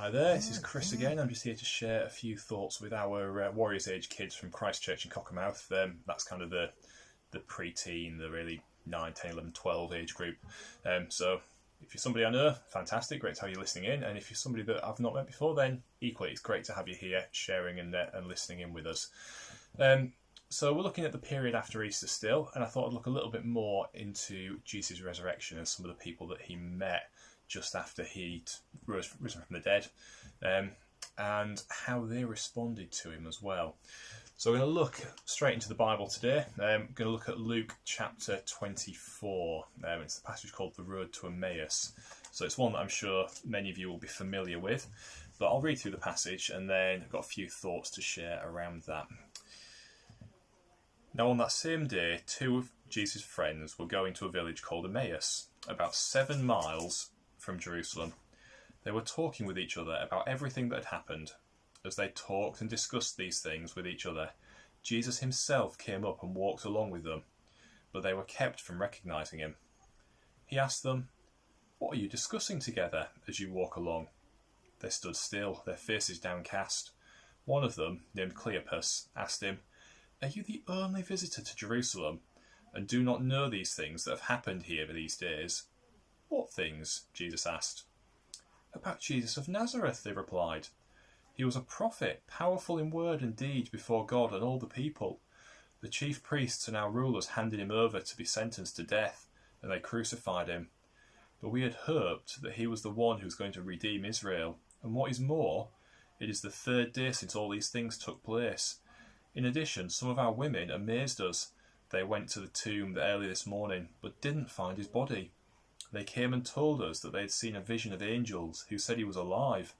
Hi there, this is Chris again. I'm just here to share a few thoughts with our Warriors Age kids from Christchurch and Cockermouth. That's kind of the pre-teen, the really 9, 10, 11, 12 age group. So if you're somebody I know, fantastic, great to have you listening in. And if you're somebody that I've not met before, then equally it's great to have you here sharing and listening in with us. So we're looking at the period after Easter still, and I thought I'd look a little bit more into Jesus' resurrection and some of the people that he met just after he'd risen from the dead, and how they responded to him as well. So we're going to look straight into the Bible today. We're going to look at Luke chapter 24. It's the passage called The Road to Emmaus. So it's one that I'm sure many of you will be familiar with, but I'll read through the passage and then I've got a few thoughts to share around that. Now on that same day, 2 of Jesus' friends were going to a village called Emmaus, about 7 miles from Jerusalem. They were talking with each other about everything that had happened. As they talked and discussed these things with each other, Jesus himself came up and walked along with them, but they were kept from recognizing him. He asked them, "What are you discussing together as you walk along?" They stood still, their faces downcast. One of them, named Cleopas, asked him, "Are you the only visitor to Jerusalem, and do not know these things that have happened here these days?" "What things?" Jesus asked. "About Jesus of Nazareth," they replied. "He was a prophet, powerful in word and deed before God and all the people. The chief priests and our rulers handed him over to be sentenced to death, and they crucified him. But we had hoped that he was the one who was going to redeem Israel. And what is more, it is the 3rd day since all these things took place. In addition, some of our women amazed us. They went to the tomb early this morning, but didn't find his body. They came and told us that they had seen a vision of angels who said he was alive.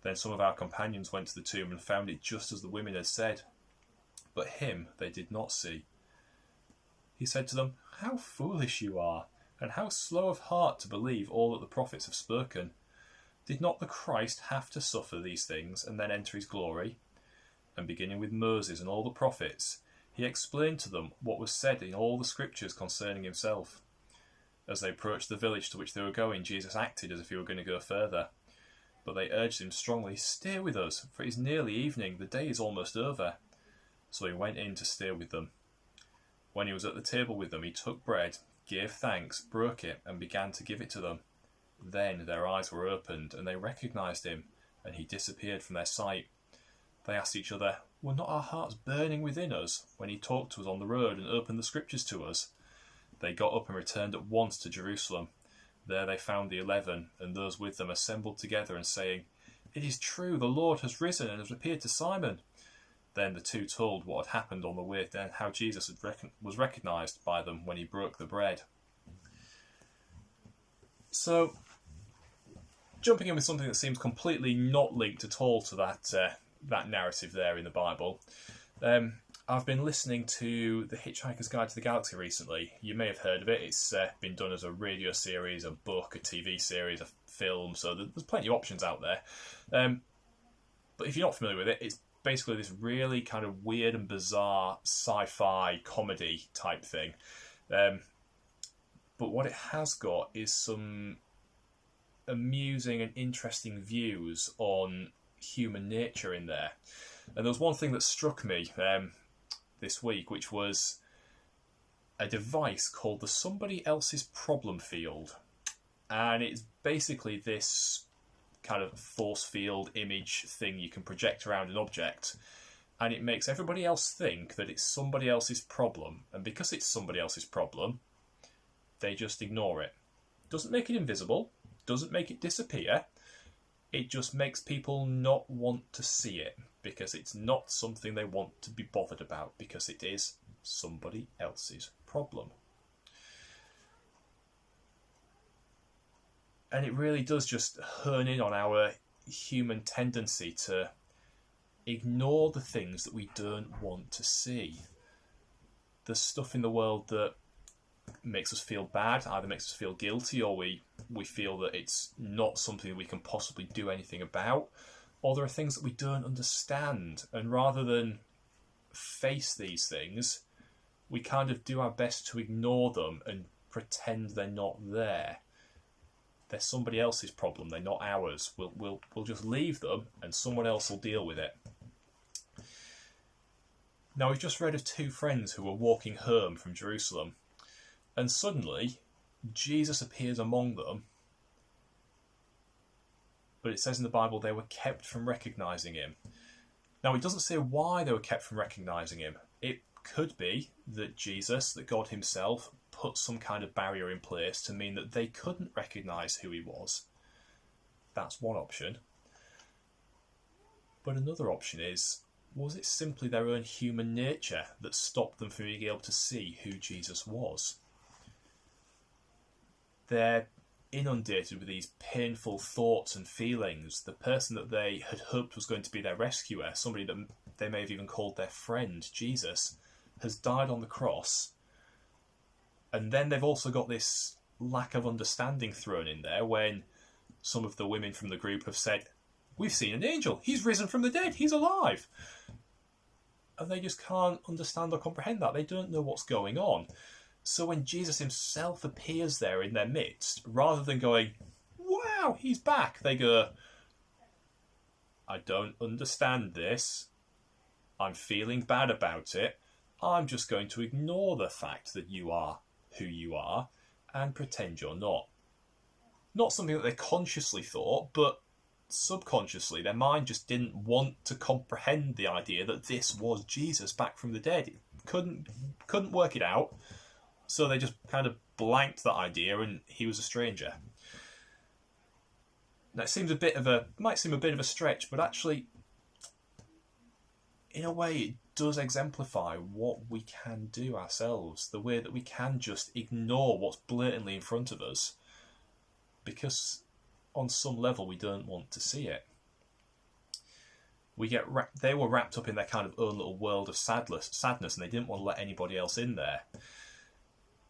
Then some of our companions went to the tomb and found it just as the women had said. But him they did not see." He said to them, "How foolish you are, and how slow of heart to believe all that the prophets have spoken. Did not the Christ have to suffer these things and then enter his glory?" And beginning with Moses and all the prophets, he explained to them what was said in all the scriptures concerning himself. As they approached the village to which they were going, Jesus acted as if he were going to go further. But they urged him strongly, "Stay with us, for it is nearly evening, the day is almost over." So he went in to stay with them. When he was at the table with them, he took bread, gave thanks, broke it, and began to give it to them. Then their eyes were opened, and they recognized him, and he disappeared from their sight. They asked each other, "Were not our hearts burning within us when he talked to us on the road and opened the scriptures to us?" They got up and returned at once to Jerusalem. There they found the 11, and those with them assembled together and saying, "It is true, the Lord has risen and has appeared to Simon." Then the 2 told what had happened on the way and how Jesus was recognized by them when he broke the bread. So, jumping in with something that seems completely not linked at all to that narrative there in the Bible, I've been listening to The Hitchhiker's Guide to the Galaxy recently. You may have heard of it. It's been done as a radio series, a book, a TV series, a film, so there's plenty of options out there. But if you're not familiar with it, it's basically this really kind of weird and bizarre sci-fi comedy type thing. But what it has got is some amusing and interesting views on human nature in there. And there was one thing that struck me this week, which was a device called the Somebody Else's Problem Field. And it's basically this kind of force field image thing you can project around an object, and it makes everybody else think that it's somebody else's problem, and because it's somebody else's problem, they just ignore it. Doesn't make it invisible, doesn't make it disappear, it just makes people not want to see it, because it's not something they want to be bothered about, because it is somebody else's problem. And it really does just hone in on our human tendency to ignore the things that we don't want to see. There's stuff in the world that makes us feel bad, either makes us feel guilty, or we feel that it's not something that we can possibly do anything about, or there are things that we don't understand, and rather than face these things, we kind of do our best to ignore them and pretend they're not there. They're somebody else's problem. They're not ours. We'll just leave them and someone else will deal with it. Now, we've just read of two friends who were walking home from Jerusalem, and suddenly Jesus appears among them, but it says in the Bible they were kept from recognising him. Now, it doesn't say why they were kept from recognising him. It could be that Jesus, that God himself, put some kind of barrier in place to mean that they couldn't recognise who he was. That's one option. But another option is, was it simply their own human nature that stopped them from being able to see who Jesus was? They're inundated with these painful thoughts and feelings. The person that they had hoped was going to be their rescuer, somebody that they may have even called their friend, Jesus, has died on the cross. And then they've also got this lack of understanding thrown in there when some of the women from the group have said, "We've seen an angel. He's risen from the dead. He's alive." And they just can't understand or comprehend that. They don't know what's going on. So when Jesus himself appears there in their midst, rather than going, "Wow, he's back," they go, "I don't understand this. I'm feeling bad about it. I'm just going to ignore the fact that you are who you are and pretend you're not." Not something that they consciously thought, but subconsciously their mind just didn't want to comprehend the idea that this was Jesus back from the dead. It couldn't work it out, so they just kind of blanked that idea and he was a stranger. Now it might seem a bit of a stretch, but actually in a way it does exemplify what we can do ourselves, the way that we can just ignore what's blatantly in front of us because on some level we don't want to see it. They were wrapped up in their kind of own little world of sadness, and they didn't want to let anybody else in there.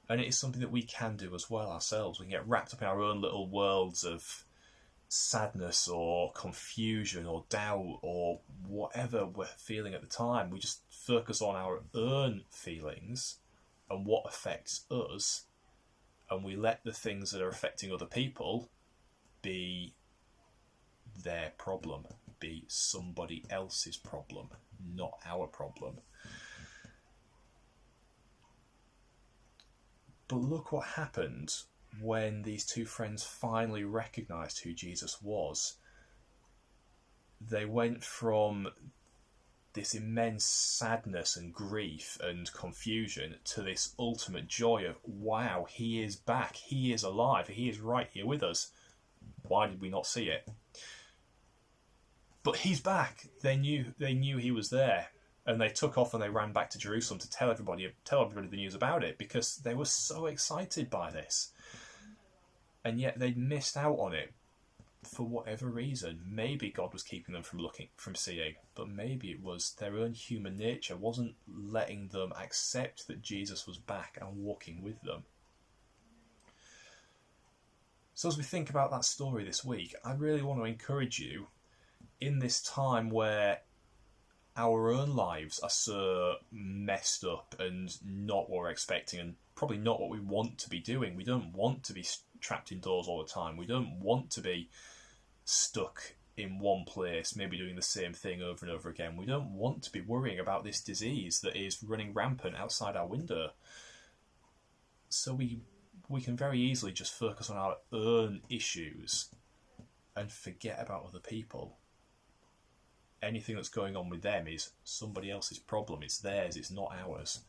And it is something that we can do as well ourselves. We can get wrapped up in our own little worlds of sadness or confusion or doubt or whatever we're feeling at the time. We just focus on our own feelings and what affects us, and we let the things that are affecting other people be their problem, be somebody else's problem, not our problem. But look what happened when these two friends finally recognised who Jesus was. They went from this immense sadness and grief and confusion to this ultimate joy of, wow, he is back, he is alive, he is right here with us. Why did we not see it? But he's back. They knew he was there. And they took off and they ran back to Jerusalem to tell everybody the news about it because they were so excited by this. And yet they'd missed out on it for whatever reason. Maybe God was keeping them from seeing, but maybe it was their own human nature wasn't letting them accept that Jesus was back and walking with them. So as we think about that story this week, I really want to encourage you in this time where our own lives are so messed up and not what we're expecting and probably not what we want to be doing. We don't want to be trapped indoors all the time. We don't want to be stuck in one place, maybe doing the same thing over and over again. We don't want to be worrying about this disease that is running rampant outside our window. So we can very easily just focus on our own issues and forget about other people. Anything that's going on with them is somebody else's problem. It's theirs, it's not ours.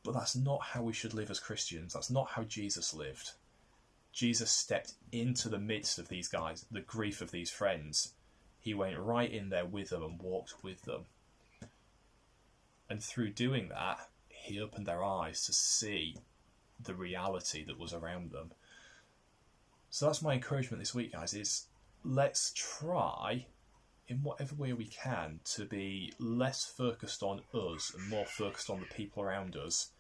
But that's not how we should live as Christians. That's not how Jesus lived. Jesus stepped into the midst of these guys, the grief of these friends. He went right in there with them and walked with them. And through doing that, he opened their eyes to see the reality that was around them. So that's my encouragement this week, guys, is let's try in whatever way we can to be less focused on us and more focused on the people around us,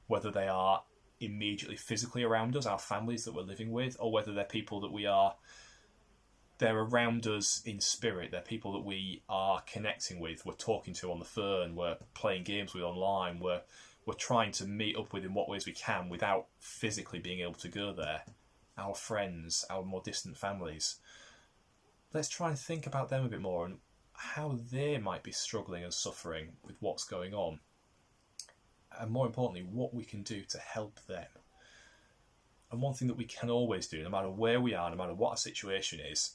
whether they are immediately physically around us, our families that we're living with, or whether they're people that they're around us in spirit. They're people that we are connecting with, we're talking to on the phone, we're playing games with online, we're trying to meet up with in what ways we can without physically being able to go there. our friends, our more distant families. Let's try and think about them a bit more and how they might be struggling and suffering with what's going on. And more importantly, what we can do to help them. And one thing that we can always do, no matter where we are, no matter what our situation is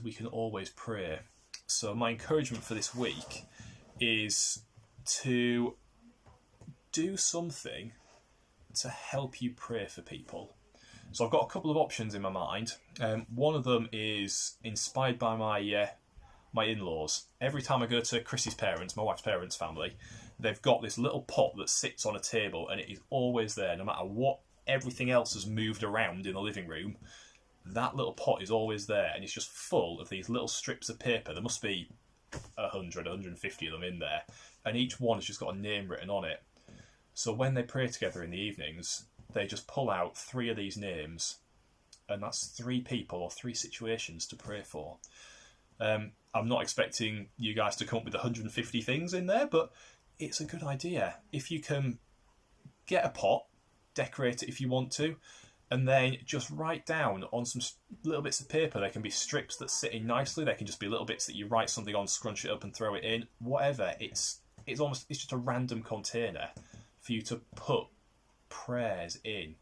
we can always pray. So my encouragement for this week is to do something to help you pray for people. So I've got a couple of options in my mind. One of them is inspired by my in-laws. Every time I go to Chrissy's parents, my wife's parents' family, they've got this little pot that sits on a table and it is always there, no matter what everything else has moved around in the living room. That little pot is always there, and it's just full of these little strips of paper. There must be 100, 150 of them in there, and each one has just got a name written on it. So when they pray together in the evenings, they just pull out 3 of these names, and that's 3 people or 3 situations to pray for. I'm not expecting you guys to come up with 150 things in there, but it's a good idea. If you can get a pot, decorate it if you want to, and then just write down on some little bits of paper. They can be strips that sit in nicely. They can just be little bits that you write something on, scrunch it up and throw it in. Whatever. It's just a random container for you to put prayers in.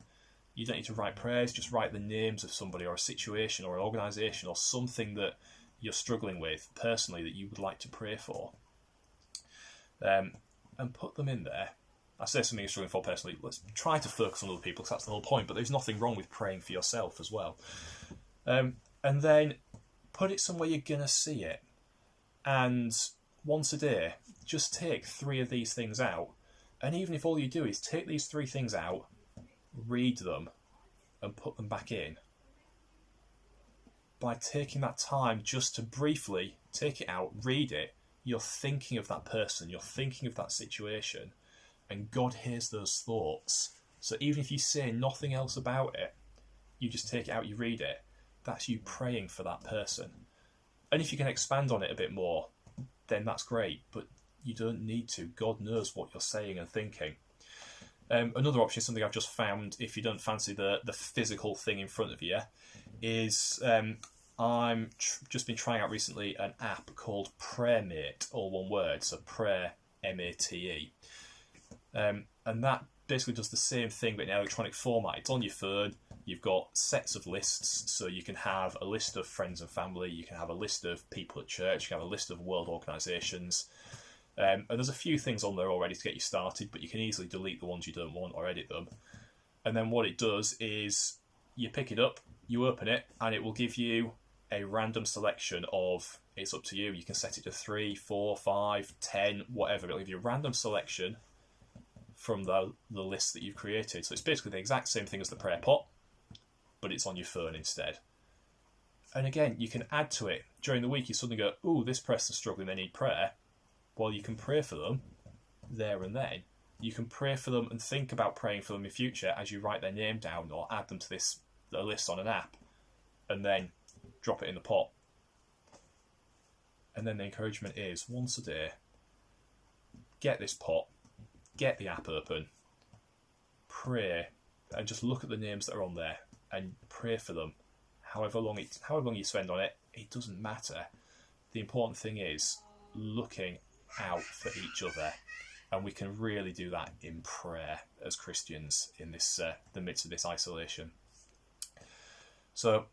You don't need to write prayers, just write the names of somebody or a situation or an organisation or something that you're struggling with personally that you would like to pray for. And put them in there. I say something you're struggling for personally, let's try to focus on other people because that's the whole point, but there's nothing wrong with praying for yourself as well. And then put it somewhere you're going to see it. And once a day, just take 3 of these things out. And even if all you do is take these 3 things out, read them, and put them back in, by taking that time just to briefly take it out, read it, you're thinking of that person, you're thinking of that situation, and God hears those thoughts. So even if you say nothing else about it, you just take it out, you read it, that's you praying for that person. And if you can expand on it a bit more, then that's great, but you don't need to. God knows what you're saying and thinking. Another option, something I've just found, if you don't fancy the physical thing in front of you, is I'm just been trying out recently an app called PrayerMate, all one word, so Prayer, M-A-T-E. And that basically does the same thing but in electronic format. It's on your phone. You've got sets of lists, so you can have a list of friends and family, you can have a list of people at church, you can have a list of world organisations, and there's a few things on there already to get you started, but you can easily delete the ones you don't want or edit them. And then what it does is you pick it up, you open it, and it will give you a random selection of, it's up to you, you can set it to 3, 4, 5, 10, whatever. It'll give you a random selection from the list that you've created. So it's basically the exact same thing as the prayer pot, but it's on your phone instead. And again, you can add to it. During the week, you suddenly go, ooh, this person's struggling, they need prayer. Well, you can pray for them there and then. You can pray for them and think about praying for them in future as you write their name down or add them to the list on an app, and then drop it in the pot. And then the encouragement is, once a day, get this pot, get the app open, pray, and just look at the names that are on there and pray for them. However long you spend on it, it doesn't matter. The important thing is looking out for each other, and we can really do that in prayer as Christians in this the midst of this isolation. So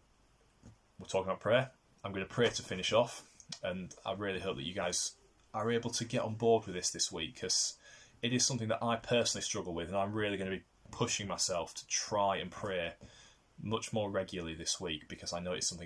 we're talking about prayer. I'm going to pray to finish off, and I really hope that you guys are able to get on board with this week, because it is something that I personally struggle with, and I'm really going to be pushing myself to try and pray much more regularly this week, because I know it's something